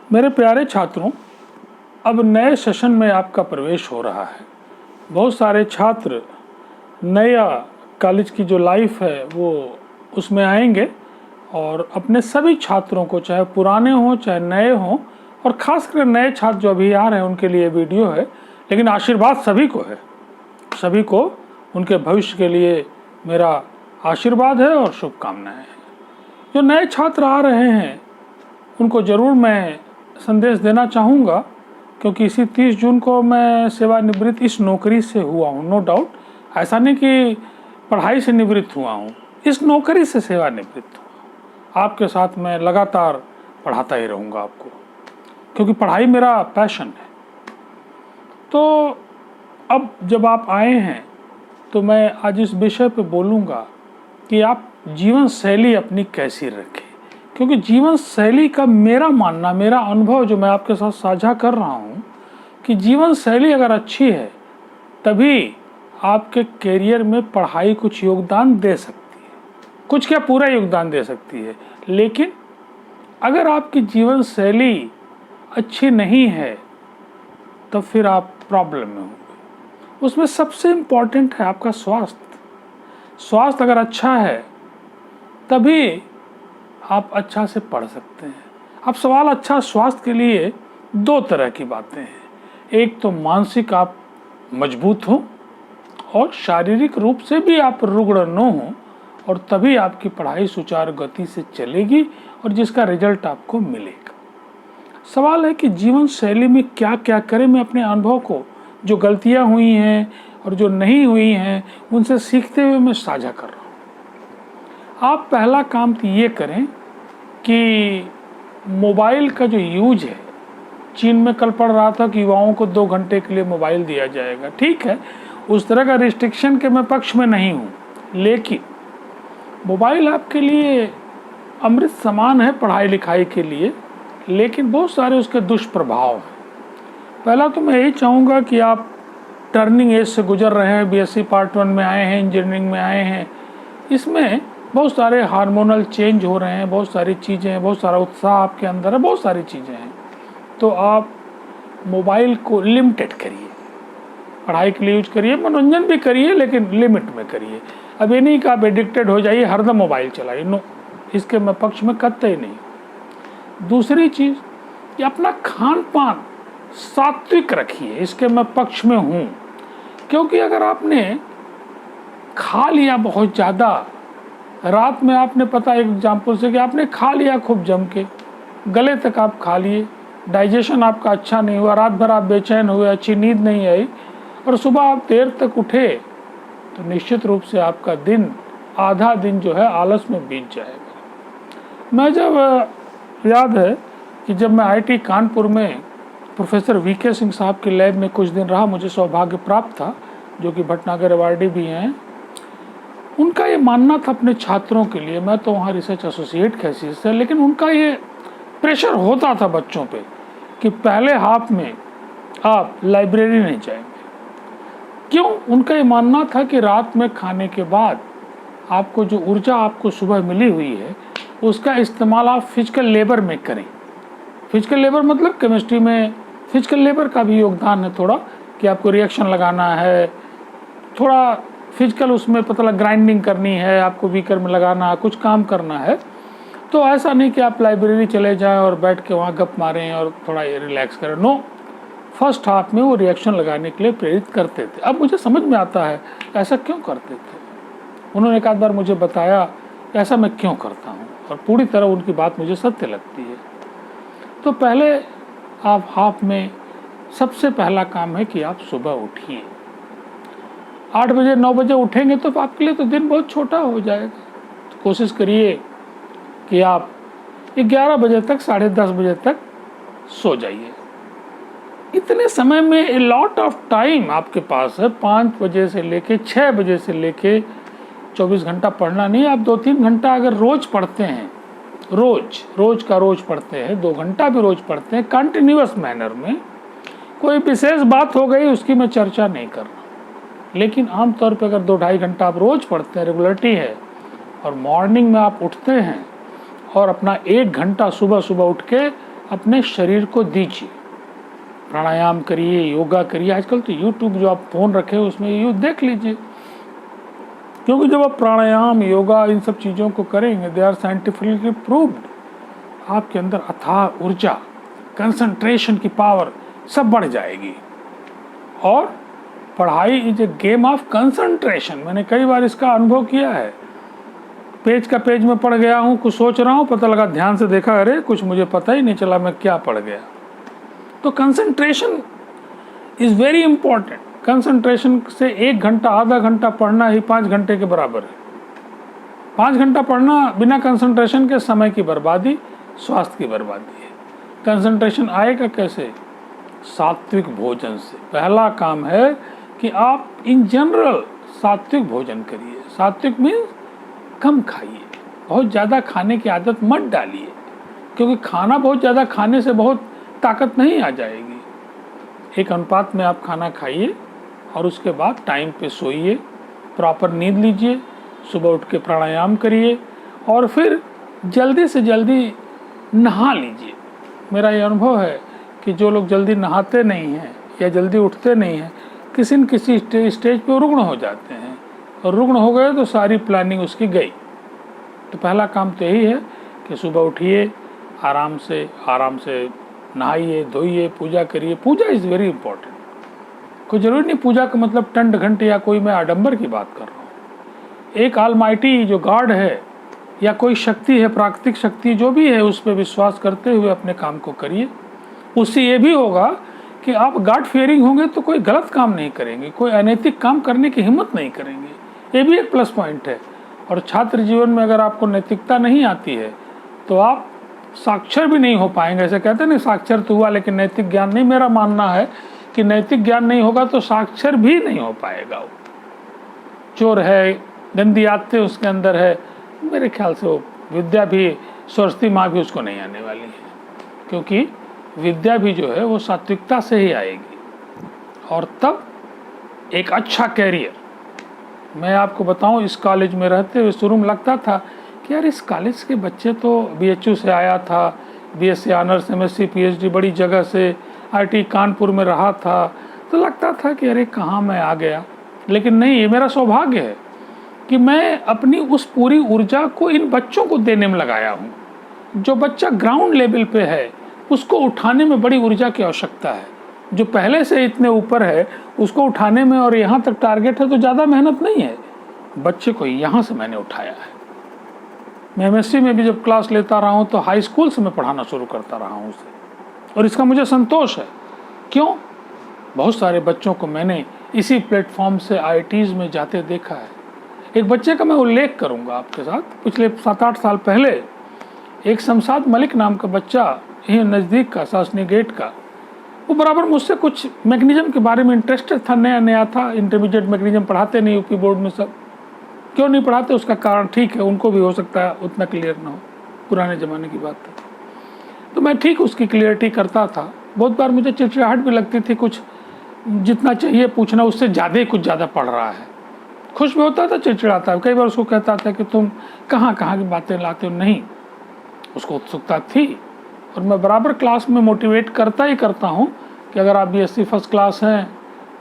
मेरे प्यारे छात्रों, अब नए सेशन में आपका प्रवेश हो रहा है। बहुत सारे छात्र नया कॉलेज की जो लाइफ है वो उसमें आएंगे और अपने सभी छात्रों को, चाहे पुराने हों चाहे नए हों, और ख़ासकर नए छात्र जो अभी आ रहे हैं उनके लिए वीडियो है, लेकिन आशीर्वाद सभी को है। सभी को उनके भविष्य के लिए मेरा आशीर्वाद है और शुभकामनाएं हैं। जो नए छात्र आ रहे हैं उनको ज़रूर मैं संदेश देना चाहूँगा, क्योंकि इसी 30 जून को मैं सेवानिवृत्त इस नौकरी से हुआ हूँ। नो डाउट, ऐसा नहीं कि पढ़ाई से निवृत्त हुआ हूँ, इस नौकरी से सेवानिवृत्त हुआ। आपके साथ मैं लगातार पढ़ाता ही रहूँगा आपको, क्योंकि पढ़ाई मेरा पैशन है। तो अब जब आप आए हैं तो मैं आज इस विषय पे बोलूँगा कि आप जीवन शैली अपनी कैसी रखें, क्योंकि जीवन शैली का मेरा मानना, मेरा अनुभव जो मैं आपके साथ साझा कर रहा हूँ कि जीवन शैली अगर अच्छी है तभी आपके करियर में पढ़ाई कुछ योगदान दे सकती है, कुछ क्या पूरा योगदान दे सकती है। लेकिन अगर आपकी जीवन शैली अच्छी नहीं है तो फिर आप प्रॉब्लम में होंगे। उसमें सबसे इम्पॉर्टेंट है आपका स्वास्थ्य। स्वास्थ्य अगर अच्छा है तभी आप अच्छा से पढ़ सकते हैं। अब सवाल अच्छा स्वास्थ्य के लिए दो तरह की बातें हैं। एक तो मानसिक आप मजबूत हो और शारीरिक रूप से भी आप रुग्ण न हो, और तभी आपकी पढ़ाई सुचारू गति से चलेगी और जिसका रिजल्ट आपको मिलेगा। सवाल है कि जीवन शैली में क्या क्या करें। मैं अपने अनुभव को, जो गलतियां हुई हैं और जो नहीं हुई हैं, उनसे सीखते हुए मैं साझा कर रहा हूँ। आप पहला काम तो ये करें कि मोबाइल का जो यूज है, चीन में कल पढ़ रहा था कि युवाओं को 2 घंटे के लिए मोबाइल दिया जाएगा। ठीक है, उस तरह का रिस्ट्रिक्शन के मैं पक्ष में नहीं हूँ, लेकिन मोबाइल आपके लिए अमृत समान है पढ़ाई लिखाई के लिए, लेकिन बहुत सारे उसके दुष्प्रभाव हैं। पहला तो मैं यही चाहूँगा कि आप टर्निंग एज से गुजर रहे हैं, बीएससी पार्ट 1 में आए हैं, इंजीनियरिंग में आए हैं, इसमें बहुत सारे हार्मोनल चेंज हो रहे हैं, बहुत सारी चीज़ें हैं, बहुत सारा उत्साह आपके अंदर है, बहुत सारी चीज़ें हैं। तो आप मोबाइल को लिमिटेड करिए, पढ़ाई के लिए यूज करिए, मनोरंजन भी करिए, लेकिन लिमिट में करिए। अब ये नहीं कि आप एडिक्टेड हो जाइए, हरदम मोबाइल चलाइए, नो, इसके मैं पक्ष में कतई नहीं। दूसरी चीज़ कि अपना खान पान सात्विक रखिए, इसके मैं पक्ष में हूँ, क्योंकि अगर आपने खा लिया बहुत ज़्यादा, रात में आपने पता एक एग्जाम्पल से कि आपने खा लिया खूब जम के, गले तक आप खा लिए, डाइजेशन आपका अच्छा नहीं हुआ, रात भर आप बेचैन हुए, अच्छी नींद नहीं आई, और सुबह आप देर तक उठे, तो निश्चित रूप से आपका दिन, आधा दिन जो है आलस में बीत जाएगा। मैं जब याद है कि जब मैं आईटी कानपुर में प्रोफेसर वीके सिंह साहब के लैब में कुछ दिन रहा, मुझे सौभाग्य प्राप्त था, जो कि भटनागर अवार्डी भी हैं। उनका ये मानना था अपने छात्रों के लिए, मैं तो वहाँ रिसर्च एसोसिएट की हैसियत से, लेकिन उनका ये प्रेशर होता था बच्चों पे कि पहले हाफ में आप लाइब्रेरी नहीं जाएंगे। क्यों? उनका ये मानना था कि रात में खाने के बाद आपको जो ऊर्जा आपको सुबह मिली हुई है, उसका इस्तेमाल आप फिजिकल लेबर में करें। फिजिकल लेबर मतलब केमिस्ट्री में फिजिकल लेबर का भी योगदान है थोड़ा, कि आपको रिएक्शन लगाना है, थोड़ा फिजिकल उसमें पता लग ग्राइंडिंग करनी है, आपको बीकर में लगाना है, कुछ काम करना है। तो ऐसा नहीं कि आप लाइब्रेरी चले जाएं और बैठ के वहाँ गप मारें और थोड़ा रिलैक्स करें, नो। फर्स्ट हाफ में वो रिएक्शन लगाने के लिए प्रेरित करते थे। अब मुझे समझ में आता है ऐसा क्यों करते थे। उन्होंने एक आध बार मुझे बताया ऐसा मैं क्यों करता हूँ, और पूरी तरह उनकी बात मुझे सत्य लगती है। तो पहले आप हाफ में सबसे पहला काम है कि आप सुबह उठिए। 8 बजे 9 बजे उठेंगे तो आपके लिए तो दिन बहुत छोटा हो जाएगा। तो कोशिश करिए कि आप 11 बजे तक, 10:30 बजे तक सो जाइए। इतने समय में ए लॉट ऑफ टाइम आपके पास है। 5 बजे से लेके 6 बजे से लेके 24 घंटा पढ़ना नहीं, आप 2-3 घंटा अगर रोज पढ़ते हैं, रोज का रोज पढ़ते हैं, 2 घंटा भी रोज पढ़ते हैं कंटिन्यूअस मैनर में, कोई विशेष बात हो गई उसकी मैं चर्चा नहीं कर रहा, लेकिन आमतौर पर अगर 2-2.5 घंटा आप रोज पढ़ते हैं, रेगुलरिटी है, और मॉर्निंग में आप उठते हैं और अपना 1 घंटा सुबह सुबह उठ के अपने शरीर को दीजिए। प्राणायाम करिए, योगा करिए। आजकल तो यूट्यूब जो आप फ़ोन रखे हो उसमें ये देख लीजिए, क्योंकि जब आप प्राणायाम, योगा, इन सब चीज़ों को करेंगे, दे आर साइंटिफिकली प्रूव्ड, आपके अंदर अथाह ऊर्जा, कंसंट्रेशन की पावर सब बढ़ जाएगी। और पढ़ाई is a game of concentration. मैंने कई बार इसका अनुभव किया है। पेज का पेज में पढ़ गया हूँ, कुछ सोच रहा हूँ, पता लगा ध्यान से देखा, अरे कुछ मुझे पता ही नहीं चला मैं क्या पढ़ गया। तो concentration is very important. Concentration से 1 घंटा, आधा घंटा पढ़ना ही 5 घंटे के बराबर है। 5 घंटा पढ़ना बिना कंसंट्रेशन के समय की बर्बादी, स्वास्थ्य की बर्बादी है। कंसंट्रेशन आएगा कैसे? सात्विक भोजन से। पहला काम है कि आप इन जनरल सात्विक भोजन करिए। सात्विक मीन्स कम खाइए, बहुत ज़्यादा खाने की आदत मत डालिए, क्योंकि खाना बहुत ज़्यादा खाने से बहुत ताकत नहीं आ जाएगी। एक अनुपात में आप खाना खाइए और उसके बाद टाइम पे सोइए, प्रॉपर नींद लीजिए, सुबह उठ के प्राणायाम करिए और फिर जल्दी से जल्दी नहा लीजिए। मेरा ये अनुभव है कि जो लोग जल्दी नहाते नहीं हैं या जल्दी उठते नहीं हैं, किसी न किसी स्टेज पे रुग्ण हो जाते हैं, और रुग्ण हो गए तो सारी प्लानिंग उसकी गई। तो पहला काम तो यही है कि सुबह उठिए, आराम से नहाइए, धोइए, पूजा करिए। पूजा इज़ वेरी इंपॉर्टेंट। कोई ज़रूरी नहीं पूजा का मतलब टंड घंटे या कोई मैं आडंबर की बात कर रहा हूँ। एक ऑलमाइटी जो गॉड है या कोई शक्ति है, प्राकृतिक शक्ति जो भी है, उस पर विश्वास करते हुए अपने काम को करिए। उससे ये भी होगा कि आप गॉड फियरिंग होंगे तो कोई गलत काम नहीं करेंगे, कोई अनैतिक काम करने की हिम्मत नहीं करेंगे। ये भी एक प्लस पॉइंट है। और छात्र जीवन में अगर आपको नैतिकता नहीं आती है तो आप साक्षर भी नहीं हो पाएंगे। ऐसे कहते हैं ना, साक्षर तो हुआ लेकिन नैतिक ज्ञान नहीं। मेरा मानना है कि नैतिक ज्ञान नहीं होगा तो साक्षर भी नहीं हो पाएगा। वो चोर है, गंदी आदतें उसके अंदर है, मेरे ख्याल से वो विद्या भी, सरस्वती माँ भी उसको नहीं आने वाली है, क्योंकि विद्या भी जो है वो सात्विकता से ही आएगी। और तब एक अच्छा कैरियर, मैं आपको बताऊं, इस कॉलेज में रहते हुए शुरू में लगता था कि यार इस कॉलेज के बच्चे तो BHU से आया था, BSc ऑनर्स, MSc PhD बड़ी जगह से, IIT कानपुर में रहा था, तो लगता था कि अरे कहाँ मैं आ गया। लेकिन नहीं, ये मेरा सौभाग्य है कि मैं अपनी उस पूरी ऊर्जा को इन बच्चों को देने में लगाया हूँ। जो बच्चा ग्राउंड लेवल पे है उसको उठाने में बड़ी ऊर्जा की आवश्यकता है। जो पहले से इतने ऊपर है उसको उठाने में, और यहाँ तक टारगेट है तो ज़्यादा मेहनत नहीं है। बच्चे को यहाँ से मैंने उठाया है। मैं MSc में भी जब क्लास लेता रहा हूँ तो हाई स्कूल से मैं पढ़ाना शुरू करता रहा हूँ उसे, और इसका मुझे संतोष है। क्यों? बहुत सारे बच्चों को मैंने इसी प्लेटफॉर्म से IITs में जाते देखा है। एक बच्चे का मैं उल्लेख करूँगा आपके साथ। पिछले 7-8 साल पहले एक शमशाद मलिक नाम का बच्चा, यहीं नज़दीक का, शासनी गेट का, वो बराबर मुझसे कुछ मैकेनिज्म के बारे में इंटरेस्टेड था, नया था। इंटरमीडिएट मैकेनिज्म पढ़ाते नहीं UP बोर्ड में। सब क्यों नहीं पढ़ाते उसका कारण ठीक है, उनको भी हो सकता है उतना क्लियर ना हो, पुराने ज़माने की बात है। तो मैं ठीक उसकी क्लियरिटी करता था। बहुत बार मुझे चिड़चिड़ाहट भी लगती थी, कुछ जितना चाहिए पूछना उससे ज़्यादा ही कुछ ज़्यादा पढ़ रहा है। खुश भी होता था, चिड़चिड़ाता। कई बार उसको कहता था कि तुम कहाँ की बातें लाते हो। नहीं, उसको उत्सुकता थी, और मैं बराबर क्लास में मोटिवेट करता ही करता हूँ कि अगर आप BSc फर्स्ट क्लास हैं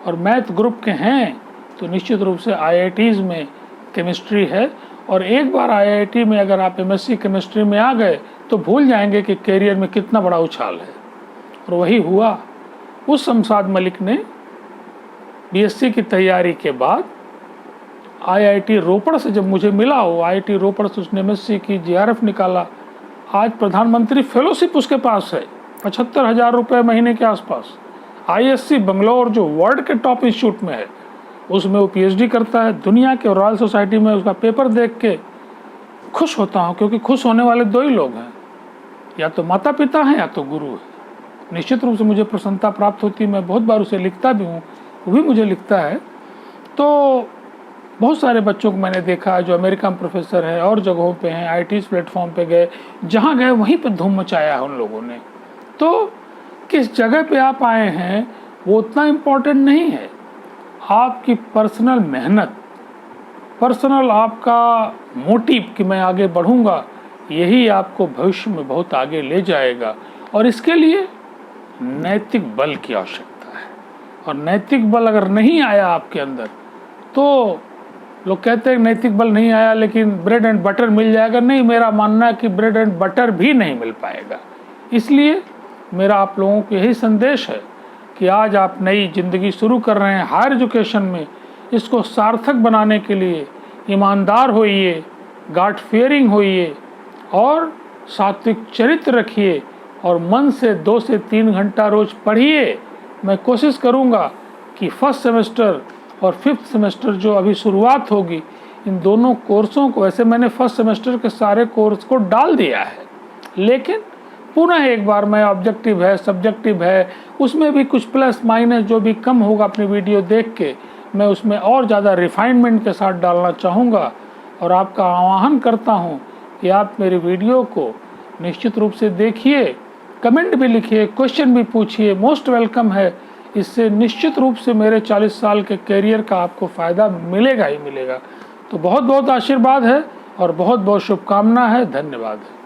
और मैथ ग्रुप के हैं तो निश्चित रूप से IITs में केमिस्ट्री है, और एक बार IIT में अगर आप MSc केमिस्ट्री में आ गए तो भूल जाएंगे कि कैरियर में कितना बड़ा उछाल है। और वही हुआ। उस शमशाद मलिक ने BSc की तैयारी के बाद IIT रोपड़ से जब मुझे मिला, हो IIT रोपड़ से उसने MSc की JRF निकाला। आज प्रधानमंत्री फेलोशिप उसके पास है, 75,000 रुपये महीने के आसपास। ISC बंगलौर जो वर्ल्ड के टॉप इंस्टीट्यूट में है, उसमें वो PhD करता है। दुनिया के रॉयल सोसाइटी में उसका पेपर देख के खुश होता हूँ, क्योंकि खुश होने वाले 2 ही लोग हैं, या तो माता पिता हैं या तो गुरु है। निश्चित रूप से मुझे प्रसन्नता प्राप्त होती है। मैं बहुत बार उसे लिखता भी हूँ, वो भी मुझे लिखता है। तो बहुत सारे बच्चों को मैंने देखा है जो अमेरिका में प्रोफेसर है और जगहों पे हैं, IITs प्लेटफॉर्म पे गए, जहाँ गए वहीं पे धूम मचाया है उन लोगों ने। तो किस जगह पे आप आए हैं वो उतना इम्पोर्टेंट नहीं है। आपकी पर्सनल मेहनत, पर्सनल आपका मोटिव कि मैं आगे बढ़ूँगा, यही आपको भविष्य में बहुत आगे ले जाएगा। और इसके लिए नैतिक बल की आवश्यकता है। और नैतिक बल अगर नहीं आया आपके अंदर, तो लोग कहते हैं नैतिक बल नहीं आया लेकिन ब्रेड एंड बटर मिल जाएगा। नहीं, मेरा मानना है कि ब्रेड एंड बटर भी नहीं मिल पाएगा। इसलिए मेरा आप लोगों को यही संदेश है कि आज आप नई ज़िंदगी शुरू कर रहे हैं हायर एजुकेशन में, इसको सार्थक बनाने के लिए ईमानदार होइए, गॉड फियरिंग होइए और सात्विक चरित्र रखिए और मन से 2 से 3 घंटा रोज पढ़िए। मैं कोशिश करूंगा कि फर्स्ट सेमेस्टर और 5th सेमेस्टर जो अभी शुरुआत होगी, इन दोनों कोर्सों को, वैसे मैंने फर्स्ट सेमेस्टर के सारे कोर्स को डाल दिया है, लेकिन पुनः एक बार मैं ऑब्जेक्टिव है, सब्जेक्टिव है, उसमें भी कुछ प्लस माइनस जो भी कम होगा अपनी वीडियो देख के, मैं उसमें और ज़्यादा रिफाइनमेंट के साथ डालना चाहूँगा। और आपका आह्वान करता हूँ कि आप मेरी वीडियो को निश्चित रूप से देखिए, कमेंट भी लिखिए, क्वेश्चन भी पूछिए, मोस्ट वेलकम है। इससे निश्चित रूप से मेरे 40 साल के करियर का आपको फ़ायदा मिलेगा ही मिलेगा। तो बहुत बहुत आशीर्वाद है और बहुत बहुत शुभकामना है। धन्यवाद है।